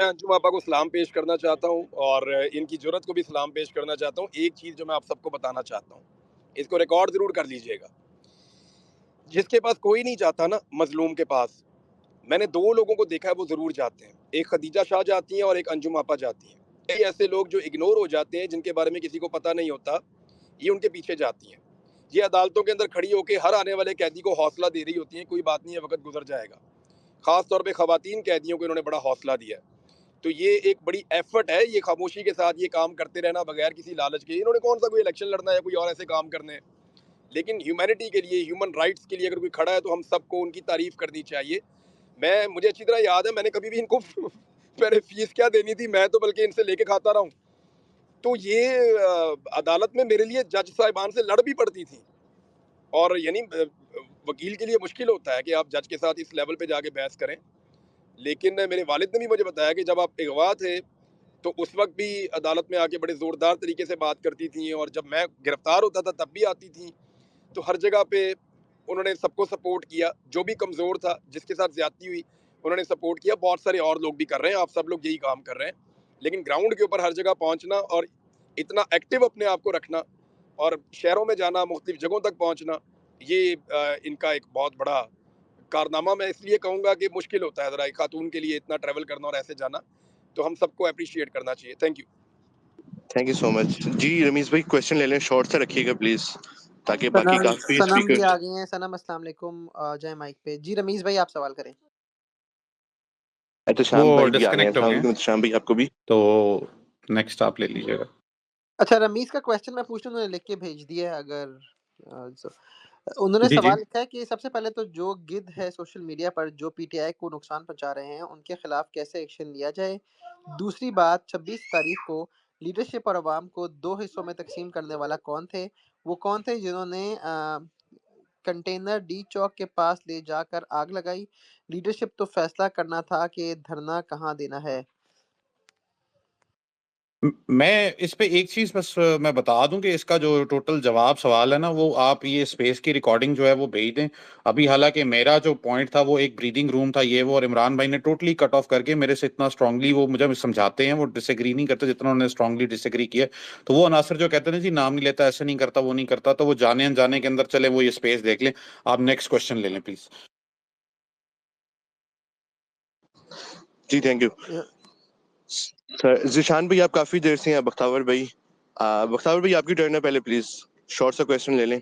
मैं अंजुम आपा को सलाम पेश करना चाहता हूँ और इनकी जुर्रत को भी सलाम पेश करना चाहता हूँ। एक चीज़ जो मैं आप सबको बताना चाहता हूँ, इसको रिकॉर्ड ज़रूर कर लीजिएगा। जिसके पास कोई नहीं जाता ना मज़लूम के पास, मैंने 2 लोगों को देखा है वो ज़रूर जाते हैं। एक खदीजा शाह जाती हैं और एक अंजुम आपा जाती हैं। कई ऐसे लोग जो इग्नोर हो जाते हैं, जिनके बारे में किसी को पता नहीं होता, ये उनके पीछे जाती हैं। ये अदालतों के अंदर खड़ी होके हर आने वाले कैदी को हौसला दे रही होती हैं, कोई बात नहीं है, वक़्त गुज़र जाएगा। ख़ास तौर पे ख़वातीन कैदियों को इन्होंने बड़ा हौसला दिया है। तो ये एक बड़ी एफर्ट है, ये खामोशी के साथ ये काम करते रहना बगैर किसी लालच के। इन्होंने कौन सा कोई इलेक्शन लड़ना है, कोई और ऐसे काम करने हैं। लेकिन ह्यूमैनिटी के लिए, ह्यूमन राइट्स के लिए अगर कोई खड़ा है तो हम सबको उनकी तारीफ करनी चाहिए। मुझे अच्छी तरह याद है, मैंने कभी भी इनको मैंने फीस क्या देनी थी, मैं तो बल्कि इनसे लेके खाता रहा हूँ। तो ये अदालत में मेरे लिए जज साहिबान से लड़ भी पड़ती थी और यानी वकील के लिए मुश्किल होता है कि आप जज के साथ इस लेवल पे जाके बहस करें। लेकिन मेरे वालिद ने भी मुझे बताया कि जब आप अगवा थे तो उस वक़्त भी अदालत में आके बड़े ज़ोरदार तरीके से बात करती थीं और जब मैं गिरफ़्तार होता था तब भी आती थीं। तो हर जगह पे उन्होंने सबको सपोर्ट किया, जो भी कमज़ोर था, जिसके साथ ज़्यादती हुई, उन्होंने सपोर्ट किया। बहुत सारे और लोग भी कर रहे हैं, आप सब लोग यही काम कर रहे हैं। लेकिन ग्राउंड के ऊपर हर जगह पहुँचना और इतना एक्टिव अपने आप को रखना और शहरों में जाना, मुख्तलिफ़ जगहों तक पहुँचना, ये इनका एक बहुत बड़ा कारनामा मैं इसलिए कहूँगा कि मुश्किल होता है ज़रा एक खातून के लिए इतना ट्रैवल करना और ऐसे जाना। तो हम सबको एप्रिशिएट करना चाहिए। Thank you. Thank you so much. जी रमीज़ भाई क्वेश्चन ले लें, शॉर्ट से रखिएगा प्लीज़, ताकि बाकी काफ़ी सनम भी स्पीकर। आ गए हैं। सनम अस्सलाम वालेकुम, जय माइक पे। जी रमीज़ भाई आप सवाल करें। एहतशाम वो भाई भी आ गए हैं। डिस्कनेक्ट हो अस्सलाम गए हैं, वालेकुम एहतशाम भाई, आपको भी। तो नेक्स्ट आप ले लीजिएगा। अच्छा रमीज़ का क्वेश्चन मैं पूछ लूँ, उन्होंने लिख के भेज दिया है। अगर उन्होंने जी, जी। सवाल लिखा है कि सबसे पहले तो जो गिद्ध है सोशल मीडिया पर जो पीटीआई को नुकसान पहुंचा रहे हैं उनके खिलाफ कैसे एक्शन लिया जाए। दूसरी बात, 26 तारीख को लीडरशिप और अवाम को 2 हिस्सों में तकसीम करने वाला कौन थे? वो कौन थे जिन्होंने कंटेनर डी चौक के पास ले जाकर आग लगाई? लीडरशिप तो फैसला करना था कि धरना कहाँ देना है। मैं इस पे एक चीज बस मैं बता दूं कि इसका जो टोटल जवाब सवाल है ना, वो आप ये स्पेस की रिकॉर्डिंग जो है वो भेज दें अभी। हालांकि मेरा जो पॉइंट था वो एक ब्रीदिंग रूम था, ये वो, और इमरान भाई ने टोटली कट ऑफ करके मेरे से इतना स्ट्रांगली वो मुझे समझाते हैं, वो डिसएग्री नहीं करते जितना उन्होंने स्ट्रांगली डिसएग्री किया। तो वो अनासर जो कहते हैं जी नाम नहीं लेता, ऐसे नहीं करता, वो नहीं करता, तो वो जाने अनजाने के अंदर चले वो ये स्पेस देख लें। आप नेक्स्ट क्वेश्चन ले लें प्लीज। जी थैंक यू सर। जिशान भाई आप काफ़ी देर से हैं। बख्तावर भाई, बख्तावर भाई आपकी टर्न है, पहले प्लीज़ शॉर्ट सा क्वेश्चन ले लें।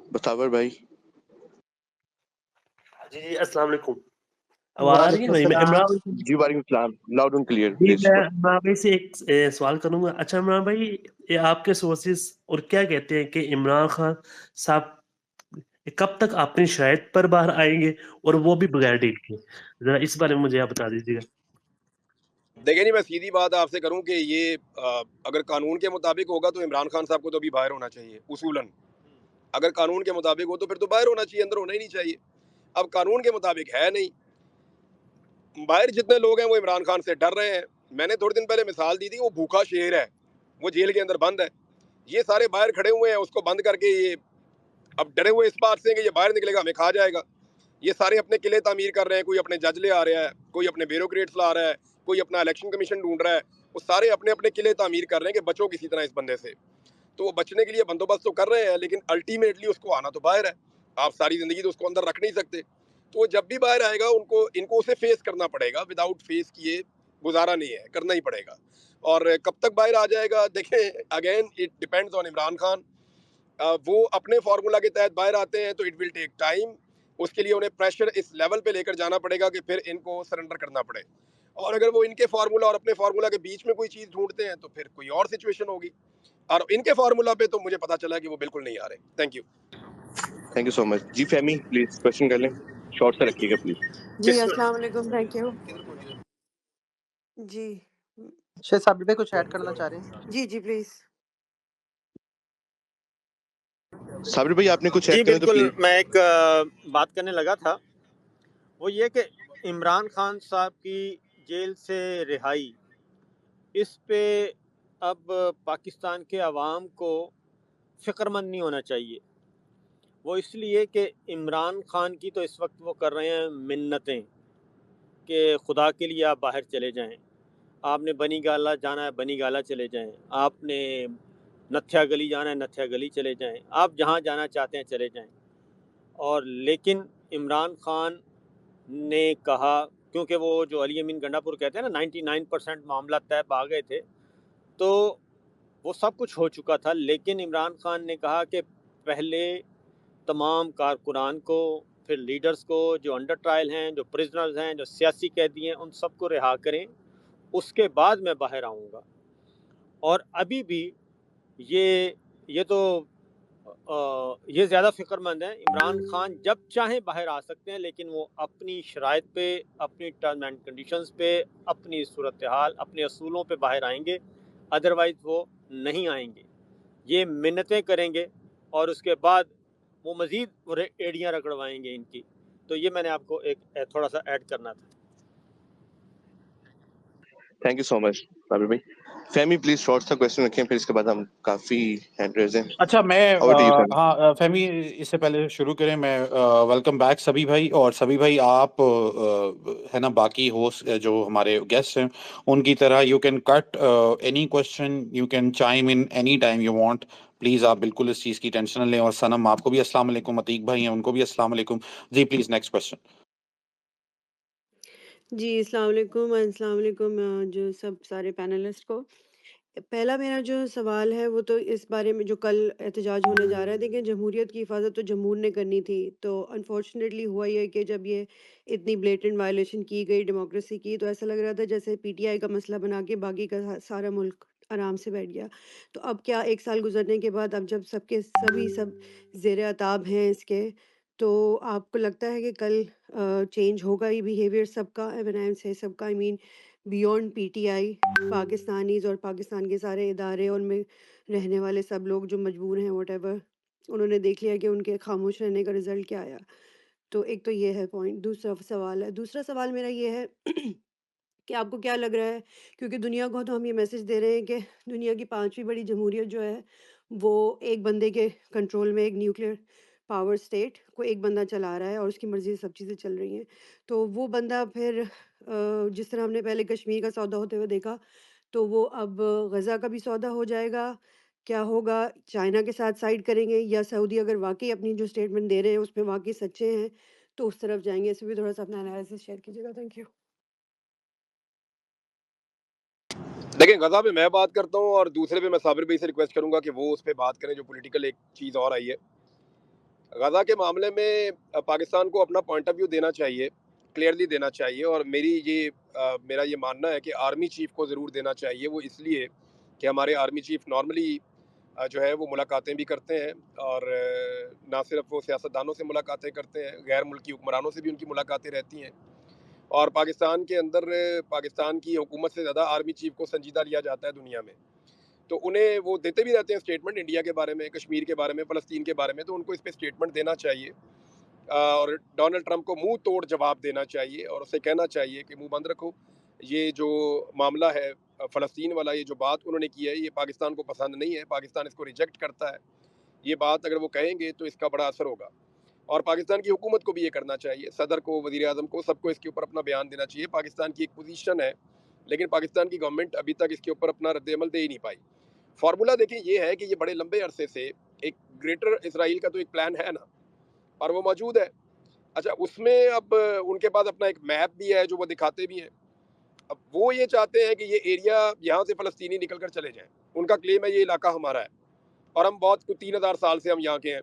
बख्तावर भाई। जी जी अस्सलाम वालेकुम। आवाज आ रही है भाई? मैं इमरान जी वालेकुम सलाम, लाउड एंड क्लियर जी, प्लीज। मैं इमरान भाई से एक सवाल करूंगा। अच्छा इमरान भाई, ये आपके सोर्सेस और क्या कहते हैं कि इमरान खान साहब कब तक अपनी शराइत पर बाहर आएंगे और वो भी बगैर डील के? जरा इस बारे में मुझे आप बता दीजिएगा। देखिए जी, मैं सीधी बात आपसे करूँ कि ये अगर कानून के मुताबिक होगा तो इमरान खान साहब को तो अभी बाहर होना चाहिए उसूलन। अगर कानून के मुताबिक हो तो फिर तो बाहर होना चाहिए, अंदर होना ही नहीं चाहिए। अब कानून के मुताबिक है नहीं। बाहर जितने लोग हैं वो इमरान खान से डर रहे हैं। मैंने थोड़े दिन पहले मिसाल दी थी, वो भूखा शेर है, वो जेल के अंदर बंद है। ये सारे बाहर खड़े हुए हैं, उसको बंद करके ये अब डरे हुए इस बात से कि ये बाहर निकलेगा हमें खा जाएगा। ये सारे अपने किले तामीर कर रहे हैं, कोई अपने जज ले आ रहा है, कोई अपने ब्यूरोक्रेट्स ला रहा है, कोई अपना इलेक्शन कमीशन ढूंढ रहा है। वो सारे अपने अपने किले तामीर कर रहे हैं कि बचो किसी तरह इस बंदे से। तो वो बचने के लिए बंदोबस्त तो कर रहे हैं, लेकिन अल्टीमेटली उसको आना तो बाहर है। आप सारी ज़िंदगी तो उसको अंदर रख नहीं सकते। तो वो जब भी बाहर आएगा इनको उसे फेस करना पड़ेगा। विदाउट फेस किए गुजारा नहीं है, करना ही पड़ेगा। और कब तक बाहर आ जाएगा, देखें, again it depends on Imran Khan. वो अपने फार्मूला के तहत बाहर आते हैं तो इट विल टेक टाइम। उसके लिए उन्हें प्रेशर इस लेवल पे लेकर जाना पड़ेगा कि फिर इनको सरेंडर करना पड़े। और अगर वो इनके फार्मूला और अपने फार्मूला के बीच में कोई चीज़ ढूंढते हैं तो फिर कोई और सिचुएशन होगी। और इनके फार्मूला पे तो मुझे पता चला कि वो बिल्कुल नहीं आ रहे। Thank you. Thank you so much. जी फहमी प्लीज क्वेश्चन कर लें, शॉर्ट सा रखिएगा प्लीज। जी अस्सलाम वालेकुम, थैंक यू। जी शेख साबिर भाई कुछ ऐड करना चाह रहे हैं? जी जी प्लीज। साबिर भाई आपने कुछ जी ऐड करें तो बिल्कुल, प्लीज। मैं एक बात करने लगा था, वो ये कि इमरान खान साहब की जेल से रिहाई, इस पे अब पाकिस्तान के अवाम को फ़िक्रमंद नहीं होना चाहिए। वो इसलिए कि इमरान खान की तो इस वक्त वो कर रहे हैं मिन्नतें कि खुदा के लिए आप बाहर चले जाएं, आपने बनी गाला जाना है बनी गाला चले जाएं, आपने नथ्या गली जाना है नथ्या गली चले जाएं, आप जहां जाना चाहते हैं चले जाएं। और लेकिन इमरान खान ने कहा, क्योंकि वो जो अली अमीन गंडापुर कहते हैं ना 99% मामला तय पा गए थे, तो वो सब कुछ हो चुका था, लेकिन इमरान खान ने कहा कि पहले तमाम कारकुनान को, फिर लीडर्स को जो अंडर ट्रायल हैं, जो प्रिजनर्स हैं, जो सियासी कैदी हैं, उन सबको रिहा करें, उसके बाद मैं बाहर आऊँगा। और अभी भी ये तो ये ज़्यादा फ़िक्रमंद हैं। इमरान खान जब चाहें बाहर आ सकते हैं, लेकिन वो अपनी शराइत पे, अपनी टर्म एंड कंडीशंस पे, अपनी सूरत हाल, अपने असूलों पे बाहर आएंगे, अदरवाइज़ वो नहीं आएंगे। ये मिन्नतें करेंगे और उसके बाद वो मज़ीद एड़ियाँ रगड़वाएंगे इनकी। तो ये मैंने आपको एक थोड़ा सा ऐड करना था। Thank you so much Sabir भाई। फहमी प्लीज शॉर्ट सा क्वेश्चन रखें, फिर इसके बाद हम काफी हैंड रेज हैं। अच्छा, मैं ओवर टू यू फहमी। हाँ फहमी, इससे पहले शुरू करें, मैं वेलकम बैक सभी भाई। और सभी भाई आप है ना, बाकी होस्ट जो हमारे गेस्ट हैं उनकी तरह you can cut any question, you can chyme in any time you want. Please आप बिल्कुल इस चीज़ की टेंशन न लें। और सनम आपको भी अस्सलाम वालेकुम, अतीक भाई हैं उनको भी अस्सलाम वालेकुम जी। Please next question. जी, अस्सलाम वालेकुम और अस्सलाम वालेकुम जो सब सारे पैनलिस्ट को। पहला मेरा जो सवाल है वो तो इस बारे में जो कल एहतजाज होने जा रहा है। देखिए, जमहूरियत की हिफाजत तो जमहूर ने करनी थी, तो अनफॉर्चुनेटली हुआ ये कि जब ये इतनी ब्लेटेंट वायलेशन की गई डेमोक्रेसी की, तो ऐसा लग रहा था जैसे पीटीआई का मसला बना के बाकी का सारा मुल्क आराम से बैठ गया। तो अब क्या 1 साल गुजरने के बाद, अब जब सब ज़ेर अताब हैं इसके, तो आपको लगता है कि कल चेंज होगा ये बिहेवियर सबका, व्हेन आई एम से सबका I mean beyond PTI, Pakistanis और पाकिस्तान के सारे इदारे, उनमें रहने वाले सब लोग जो मजबूर हैं व्हाटएवर, उन्होंने देख लिया कि उनके खामोश रहने का रिजल्ट क्या आया। तो एक तो ये है पॉइंट। दूसरा सवाल मेरा ये है कि आपको क्या लग रहा है, क्योंकि दुनिया को तो हम ये मैसेज दे रहे हैं कि दुनिया की 5वीं बड़ी जमहूरियत जो है वो एक बंदे के कंट्रोल में, एक न्यूक्लियर पावर स्टेट को एक बंदा चला रहा है और उसकी मर्ज़ी से सब चीज़ें चल रही हैं। तो वो बंदा फिर जिस तरह हमने पहले कश्मीर का सौदा होते हुए देखा, तो वो अब गज़ा का भी सौदा हो जाएगा। क्या होगा? चाइना के साथ साइड करेंगे या सऊदी अगर वाक़ई अपनी जो स्टेटमेंट दे रहे हैं उसमें वाक़ई सच्चे हैं, तो उस तरफ जाएँगे? इसमें भी थोड़ा-सा अपना एनालिसिस शेयर कीजिएगा। Thank you. देखिए, गज़ा पे मैं बात करता हूँ और दूसरे पे मैं साबिर भाई से रिक्वेस्ट करूँगा कि वो उस पे बात करें जो पॉलिटिकल एक चीज़ और आई है। गज़ा के मामले में पाकिस्तान को अपना पॉइंट ऑफ व्यू देना चाहिए, क्लियरली देना चाहिए। और मेरा ये मानना है कि आर्मी चीफ़ को ज़रूर देना चाहिए। वो इसलिए कि हमारे आर्मी चीफ़ नॉर्मली जो है वो मुलाकातें भी करते हैं, और ना सिर्फ वो सियासतदानों से मुलाकातें करते हैं, गैर मुल्की हुक्मरानों से भी उनकी मुलाकातें रहती हैं। और पाकिस्तान के अंदर पाकिस्तान की हुकूमत से ज़्यादा आर्मी चीफ़ को संजीदा लिया जाता है दुनिया में। तो उन्हें वो देते भी रहते हैं स्टेटमेंट इंडिया के बारे में, कश्मीर के बारे में, फ़लस्तीन के बारे में। तो उनको इस पे स्टेटमेंट देना चाहिए और डोनाल्ड ट्रंप को मुँह तोड़ जवाब देना चाहिए और उसे कहना चाहिए कि मुँह बंद रखो। ये जो मामला है फ़लस्तीन वाला, ये जो बात उन्होंने की है, ये पाकिस्तान को पसंद नहीं है, पाकिस्तान इसको रिजेक्ट करता है। ये बात अगर वो कहेंगे तो इसका बड़ा असर होगा। और पाकिस्तान की हुकूमत को भी ये करना चाहिए, सदर को, वज़ीर-ए-आज़म को, सबको इसके ऊपर अपना बयान देना चाहिए। पाकिस्तान की एक पोजीशन है, लेकिन पाकिस्तान की गवर्नमेंट अभी तक इसके ऊपर अपना रद्द-ए-अमल दे ही नहीं पाई। फ़ॉर्मूला देखिए ये है कि ये बड़े लंबे अरसे से एक ग्रेटर इज़राइल का तो एक प्लान है ना, और वो मौजूद है। अच्छा, उसमें अब उनके पास अपना एक मैप भी है जो वो दिखाते भी हैं। अब वो ये चाहते हैं कि ये एरिया, यहाँ से फ़लस्तीनी निकल कर चले जाएँ। उनका क्लेम है ये इलाका हमारा है और हम बहुत कुछ 3000 साल से हम यहाँ के हैं।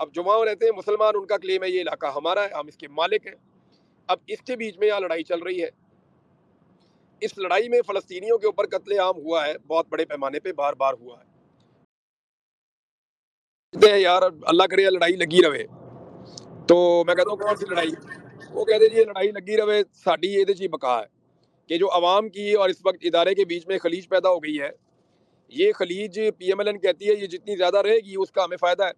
अब जो वहाँ रहते हैं मुसलमान, उनका क्लेम है ये इलाका हमारा है, हम इसके मालिक हैं। अब इसके बीच में यहाँ लड़ाई चल रही है। इस लड़ाई में फ़लस्तीनियों के ऊपर कत्ले-आम हुआ है, बहुत बड़े पैमाने पे बार-बार हुआ है। कहते हैं यार अल्लाह करे लड़ाई लगी रहे। तो मैं कहता हूँ कौन सी लड़ाई? वो कहते जी लड़ाई लगी रहे, साडी ਇਹਦੇ 'ਚ ਹੀ बका है कि जो अवाम की और इस वक्त इदारे के बीच में खलीज पैदा हो गई है, ये खलीज पीएमएलएन कहती है ये जितनी ज़्यादा रहेगी उसका हमें फ़ायदा है,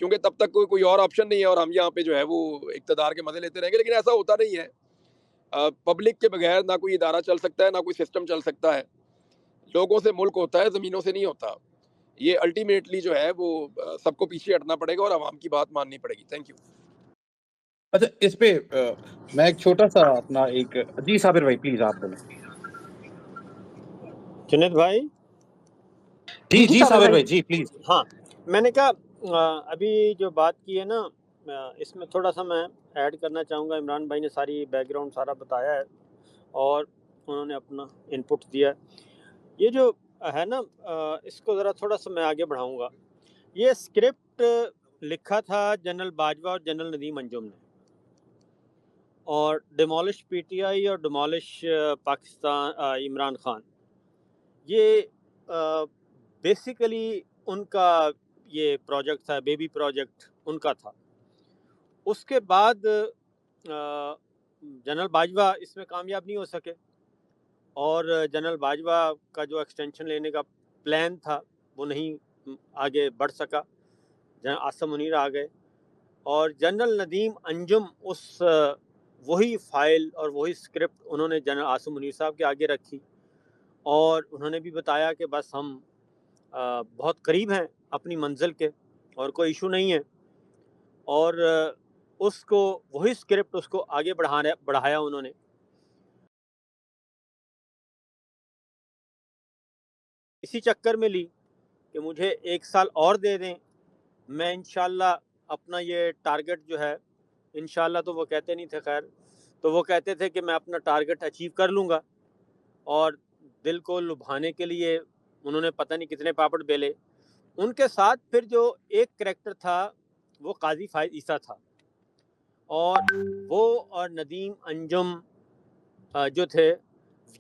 क्योंकि तब तक कोई और ऑप्शन नहीं है और हम यहाँ पे जो है वो इक़्तिदार के मज़े लेते रहेंगे। लेकिन ऐसा होता नहीं है। पब्लिक के बगैर ना कोई इदारा चल सकता है, ना कोई सिस्टम चल सकता है। लोगों से मुल्क होता है, ज़मीनों से नहीं होता। ये अल्टीमेटली जो है वो सबको पीछे हटना पड़ेगा और अवाम की बात माननी पड़ेगी। Thank you. अच्छा, इस पे मैं एक छोटा-सा अपना एक जी, साबिर भाई प्लीज़ आप बोलें। जुनैद भाई? जी, जी, साबिर साबिर भाई। भाई जी, प्लीज़। हाँ, मैंने कहा अभी जो बात की है ना, इसमें थोड़ा-सा मैं ऐड करना चाहूँगा। इमरान भाई ने सारी बैकग्राउंड सारा बताया है और उन्होंने अपना इनपुट दिया है। ये जो है ना, इसको ज़रा थोड़ा-सा मैं आगे बढ़ाऊँगा। ये स्क्रिप्ट लिखा था जनरल बाजवा और जनरल नदीम अंजुम ने, और डिमोलिश पीटीआई और डिमोलिश पाकिस्तान इमरान खान, ये बेसिकली उनका ये प्रोजेक्ट था, बेबी प्रोजेक्ट उनका था। उसके बाद जनरल बाजवा इसमें कामयाब नहीं हो सके, और जनरल बाजवा का जो एक्सटेंशन लेने का प्लान था वो नहीं आगे बढ़ सका। जनरल आसम मुनीर आ गए, और जनरल नदीम अंजुम उस वही फाइल और वही स्क्रिप्ट उन्होंने जनरल आसम मुनीर साहब के आगे रखी, और उन्होंने भी बताया कि बस हम बहुत करीब हैं अपनी मंजिल के और कोई इशू नहीं है, और उसको वही स्क्रिप्ट उसको आगे बढ़ाया उन्होंने। इसी चक्कर में ली कि मुझे 1 साल और दे दें, मैं इंशाल्लाह अपना ये टारगेट जो है, इंशाल्लाह तो वो कहते नहीं थे खैर, तो वो कहते थे कि मैं अपना टारगेट अचीव कर लूँगा, और दिल को लुभाने के लिए उन्होंने पता नहीं कितने पापड़ बेले। उनके साथ फिर जो एक कैरेक्टर था वो काजी फायद ईसा था, और वो और नदीम अंजुम जो थे,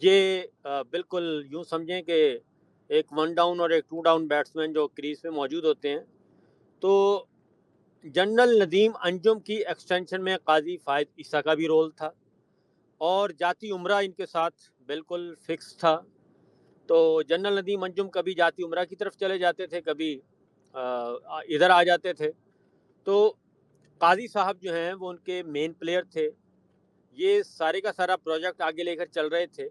ये बिल्कुल यूँ समझें कि एक 1 डाउन और एक 2 डाउन बैट्समैन जो क्रीज पे मौजूद होते हैं। तो जनरल नदीम अंजुम की एक्सटेंशन में काजी फायद ईसा का भी रोल था, और जाती उम्रा इनके साथ बिल्कुल फिक्स था। तो जनरल नदीम अंजुम कभी जाती उम्रा की तरफ चले जाते थे, कभी इधर आ जाते थे। तो काजी साहब जो हैं वो उनके मेन प्लेयर थे। ये सारे का सारा प्रोजेक्ट आगे लेकर चल रहे थे।